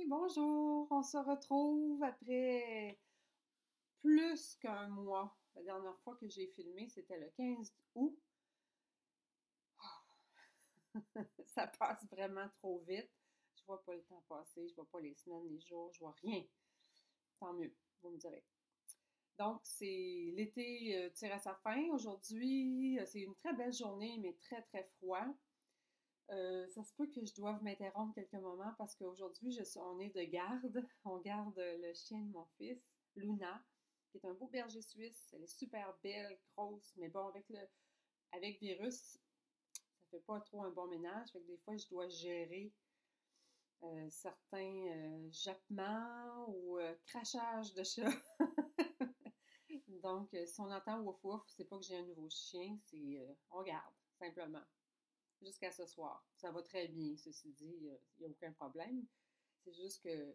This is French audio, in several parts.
Bonjour, on se retrouve après plus qu'un mois. La dernière fois que j'ai filmé, c'était le 15 août. Ça passe vraiment trop vite. Je vois pas le temps passer, je vois pas les semaines, les jours, je vois rien. Tant mieux, vous me direz. Donc, c'est l'été tire à sa fin. Aujourd'hui, c'est une très belle journée, mais très, très froid. Ça se peut que je doive m'interrompre quelques moments parce qu'aujourd'hui, on est de garde. On garde le chien de mon fils, Luna, qui est un beau berger suisse. Elle est super belle, grosse, mais bon, avec virus, ça fait pas trop un bon ménage. Fait que des fois, je dois gérer certains jappements ou crachages de chat. Donc, si on entend wouf wouf, c'est pas que j'ai un nouveau chien, c'est on garde, simplement. Jusqu'à ce soir. Ça va très bien, ceci dit, il n'y a aucun problème. C'est juste que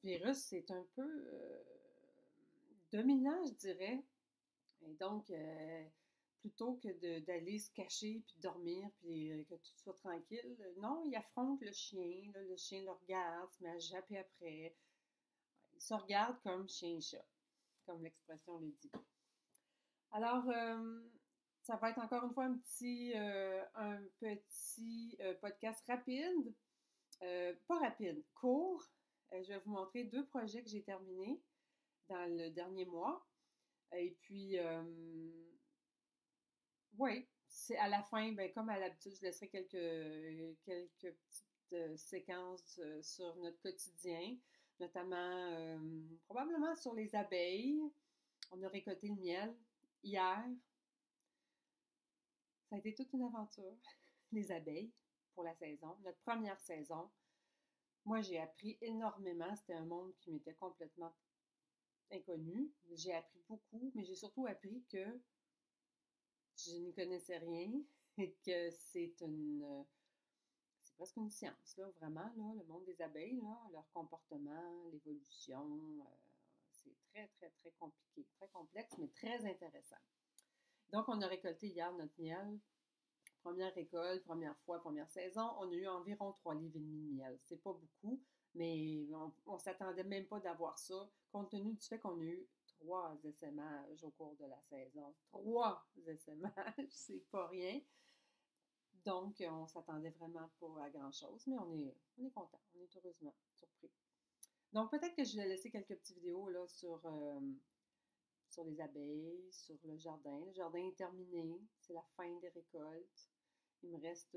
virus, c'est un peu dominant, je dirais. Et donc, plutôt que d'aller se cacher, puis dormir, puis que tout soit tranquille, non, il affronte le chien. Là, le chien le regarde, se met à japper après. Il se regarde comme chien et chat, comme l'expression le dit. Alors, ça va être encore une fois un petit podcast rapide. Pas rapide, court. Je vais vous montrer deux projets que j'ai terminés dans le dernier mois. Et puis, oui, c'est à la fin, ben, comme à l'habitude, je laisserai quelques petites séquences sur notre quotidien, notamment probablement sur les abeilles. On a récolté le miel hier. Ça a été toute une aventure, les abeilles, pour la saison, notre première saison. Moi, j'ai appris énormément. C'était un monde qui m'était complètement inconnu. J'ai appris beaucoup, mais j'ai surtout appris que je n'y connaissais rien et que c'est presque une science, là, vraiment, là, le monde des abeilles, là, leur comportement, l'évolution, c'est très, très, très compliqué, très complexe, mais très intéressant. Donc, on a récolté hier notre miel. Première récolte, première fois, première saison, on a eu environ 3,5 livres de miel. C'est pas beaucoup, mais on s'attendait même pas d'avoir ça, compte tenu du fait qu'on a eu 3 essaimages au cours de la saison. 3 essaimages, c'est pas rien. Donc, on s'attendait vraiment pas à grand-chose, mais on est content, on est heureusement surpris. Donc, peut-être que je vais laisser quelques petites vidéos là, sur les abeilles, sur le jardin. Le jardin est terminé, c'est la fin des récoltes. Il me reste,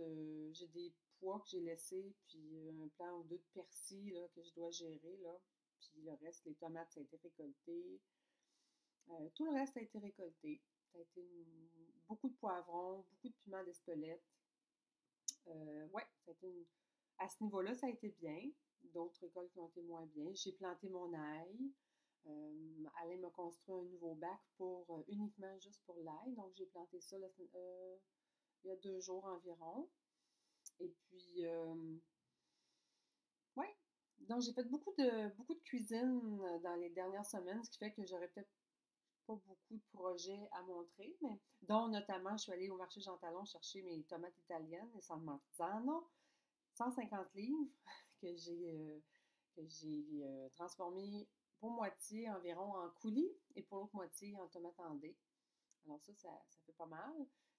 j'ai des pois que j'ai laissés, puis un plant ou deux de persil là, que je dois gérer, là. Puis le reste, les tomates, ça a été récolté. Tout le reste a été récolté. Ça a été beaucoup de poivrons, beaucoup de piments d'Espelette. Ouais, à ce niveau-là, ça a été bien. D'autres récoltes qui ont été moins bien. J'ai planté mon ail. Alain m'a construit un nouveau bac uniquement juste pour l'ail. Donc, j'ai planté ça il y a 2 jours environ. Et puis, ouais. Donc, j'ai fait beaucoup de cuisine dans les dernières semaines, ce qui fait que j'aurais peut-être pas beaucoup de projets à montrer, mais dont notamment, je suis allée au marché Jean Talon chercher mes tomates italiennes, les San Marzano, 150 livres que j'ai transformées pour moitié environ en coulis et pour l'autre moitié en tomates en dés. Alors ça fait pas mal.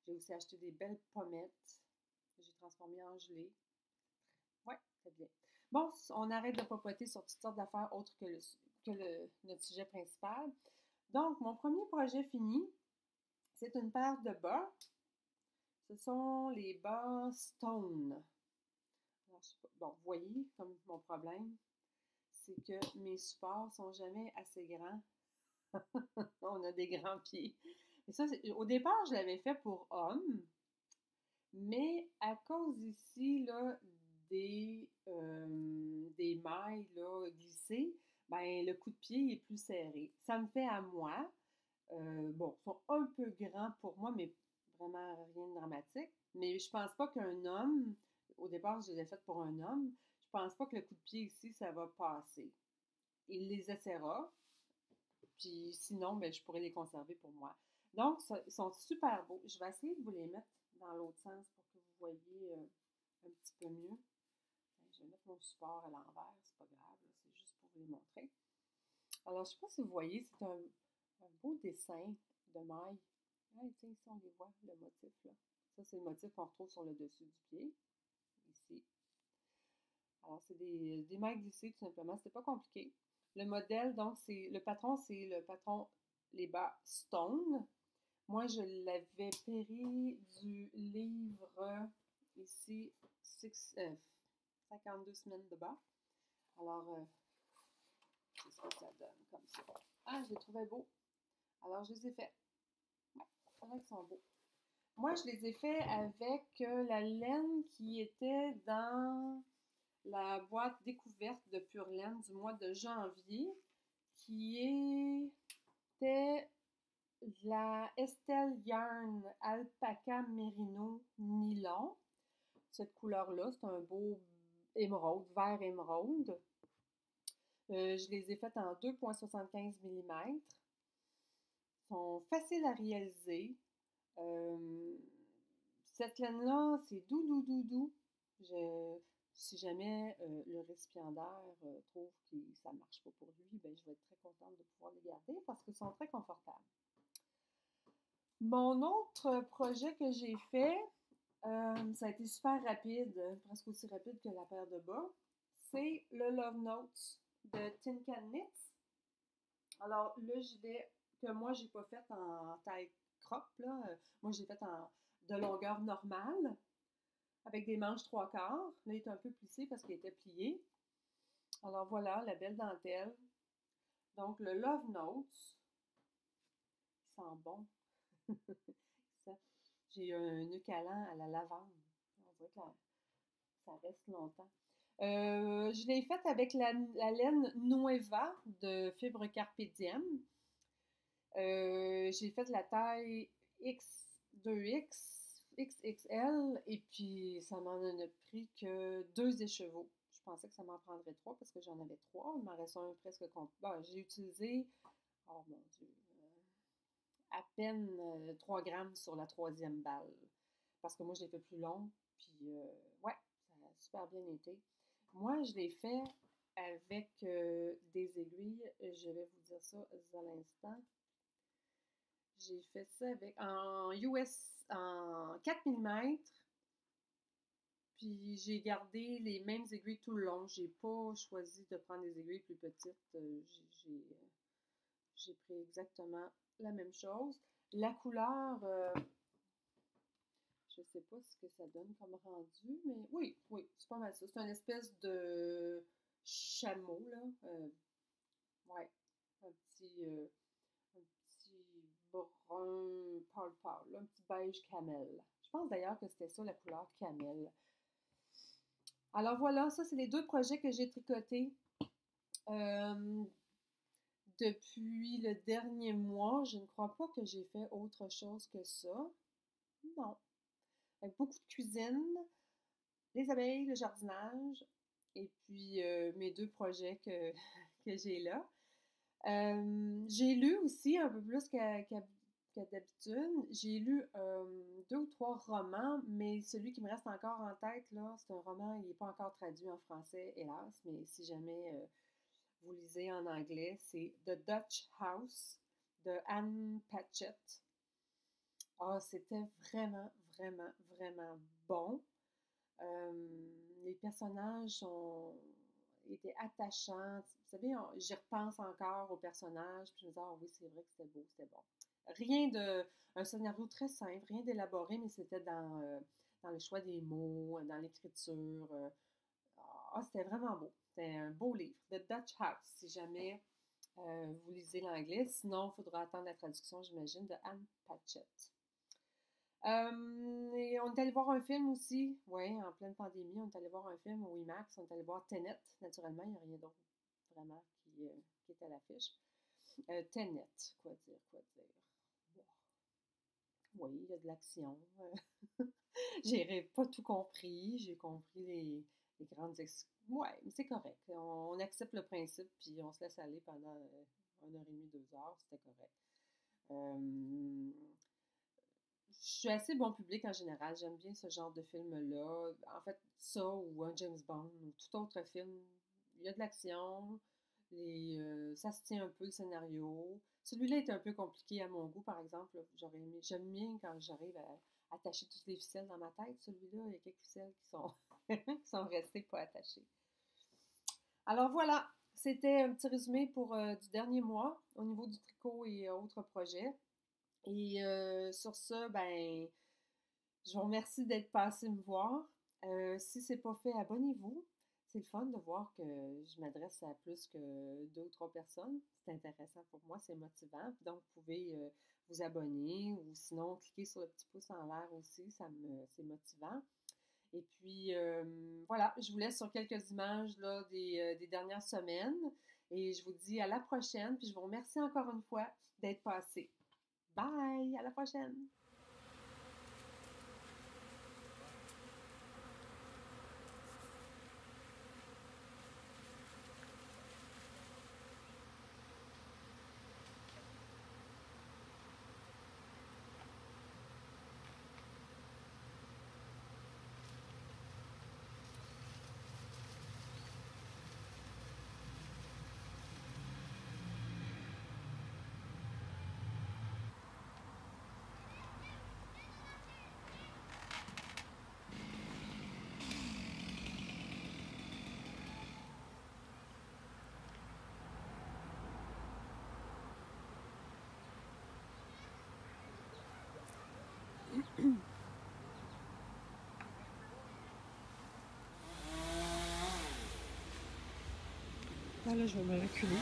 J'ai aussi acheté des belles pommettes que j'ai transformées en gelée. Ouais, c'est bien. Bon, on arrête de papoter sur toutes sortes d'affaires autres que notre sujet principal. Donc, mon premier projet fini, c'est une paire de bas. Ce sont les bas Stone. Alors, bon, vous voyez, comme mon problème, c'est que mes supports sont jamais assez grands. On a des grands pieds. Et ça, au départ, je l'avais fait pour hommes, mais à cause ici, là, des mailles là, glissées, ben, le coup de pied est plus serré. Ça me fait à moi. Bon, ils sont un peu grands pour moi, mais vraiment rien de dramatique. Mais je pense pas qu'un homme, au départ, je les ai faites pour un homme, je pense pas que le coup de pied ici, ça va passer. Il les essaiera, puis sinon, ben, je pourrais les conserver pour moi. Donc, ils sont super beaux. Je vais essayer de vous les mettre dans l'autre sens pour que vous voyez un petit peu mieux. Je vais mettre mon support à l'envers, c'est pas grave, c'est juste pour vous les montrer. Alors, je ne sais pas si vous voyez, c'est un beau dessin de maille. Ah, tiens, ici, on les voit, le motif, là. Ça, c'est le motif qu'on retrouve sur le dessus du pied, ici. Alors, c'est des mailles glissées, tout simplement. C'était pas compliqué. Le modèle, donc, c'est le patron les bas Stone. Moi, je l'avais pris du livre, ici, 52 semaines de bas. Alors, c'est ce que ça donne comme ça. Ah, je les trouvais beaux. Alors, je les ai faits. Ouais, c'est vrai qu'ils sont beaux. Moi, je les ai faits avec la laine qui était dans la boîte découverte de Pure Laine du mois de janvier, qui était la Estelle Yarn Alpaca Merino Nylon. Cette couleur-là, c'est un beau émeraude, vert émeraude. Je les ai faites en 2,75 mm. Ils sont faciles à réaliser. Cette laine-là, c'est doux. Si jamais le récipiendaire trouve que ça ne marche pas pour lui, ben, je vais être très contente de pouvoir les garder parce qu'ils sont très confortables. Mon autre projet que j'ai fait, ça a été super rapide, presque aussi rapide que la paire de bas, c'est le Love Notes de Tin Can Knits. Alors, le gilet que moi, j'ai pas fait en taille crop, là, moi, j'ai fait de longueur normale, avec des manches 3/4. Là, il est un peu plissé parce qu'il était plié. Alors voilà, la belle dentelle. Donc, le Love Notes, il sent bon. J'ai un nœud calant à la lavande. On dirait que ça reste longtemps. Je l'ai faite avec la laine Nueva de Fibre Carpe Diem. J'ai fait la taille X2X, XXL, et puis ça m'en a pris que 2 écheveaux. Je pensais que ça m'en prendrait 3 parce que j'en avais 3. Il m'en reste un presque complet. Bon, j'ai utilisé, oh mon Dieu, à peine 3 grammes sur la 3e balle. Parce que moi, je l'ai fait plus long. Puis, ouais, ça a super bien été. Moi, je l'ai fait avec des aiguilles. Je vais vous dire ça à l'instant. J'ai fait ça en en 4 mm. Puis j'ai gardé les mêmes aiguilles tout le long. J'ai pas choisi de prendre des aiguilles plus petites. J'ai pris exactement la même chose. La couleur, je sais pas ce que ça donne comme rendu, mais oui, c'est pas mal ça. C'est une espèce de chameau, là. Ouais, un petit brun pâle, un petit beige camel. Je pense d'ailleurs que c'était ça la couleur camel. Alors voilà, ça c'est les 2 projets que j'ai tricotés depuis le dernier mois. Je ne crois pas que j'ai fait autre chose que ça. Non. Avec beaucoup de cuisine, les abeilles, le jardinage, et puis mes 2 projets que j'ai là. J'ai lu aussi un peu plus qu'à d'habitude. J'ai lu 2 ou 3 romans, mais celui qui me reste encore en tête, là, c'est un roman, il n'est pas encore traduit en français, hélas, mais si jamais vous lisez en anglais, c'est The Dutch House de Anne Patchett. Ah, c'était vraiment bon. Les personnages étaient attachants. Vous savez, j'y repense encore aux personnages, puis je me dis, ah oui, c'est vrai que c'était beau, c'était bon. Un scénario très simple, rien d'élaboré, mais c'était dans le choix des mots, dans l'écriture. C'était vraiment beau. C'était un beau livre. The Dutch House, si jamais vous lisez l'anglais. Sinon, il faudra attendre la traduction, j'imagine, de Anne Patchett. Et on est allé voir un film aussi, oui, en pleine pandémie, on est allé voir un film au IMAX, on est allé voir Tenet, naturellement, il n'y a rien d'autre vraiment qui est à l'affiche. Tenet, quoi dire. Oui, il y a de l'action. J'ai pas tout compris, j'ai compris les grandes ouais, mais c'est correct. On accepte le principe, puis on se laisse aller pendant 1h30, 2 heures, c'était correct. je suis assez bon public en général. J'aime bien ce genre de film-là. En fait, ça ou un James Bond ou tout autre film. Il y a de l'action, ça se tient un peu le scénario. Celui-là est un peu compliqué à mon goût, par exemple. J'aime bien quand j'arrive à attacher toutes les ficelles dans ma tête. Celui-là, il y a quelques ficelles qui sont, qui sont restées pas attachées. Alors voilà, c'était un petit résumé pour du dernier mois au niveau du tricot et autres projets. Et sur ça, ben, je vous remercie d'être passé me voir. Si c'est pas fait, abonnez-vous. C'est le fun de voir que je m'adresse à plus que deux ou trois personnes. C'est intéressant pour moi, c'est motivant. Donc, vous pouvez vous abonner ou sinon cliquer sur le petit pouce en l'air aussi, c'est motivant. Et puis, voilà, je vous laisse sur quelques images là, des dernières semaines. Et je vous dis à la prochaine. Puis, je vous remercie encore une fois d'être passé. Bye! À la prochaine! Là, je vais me reculer.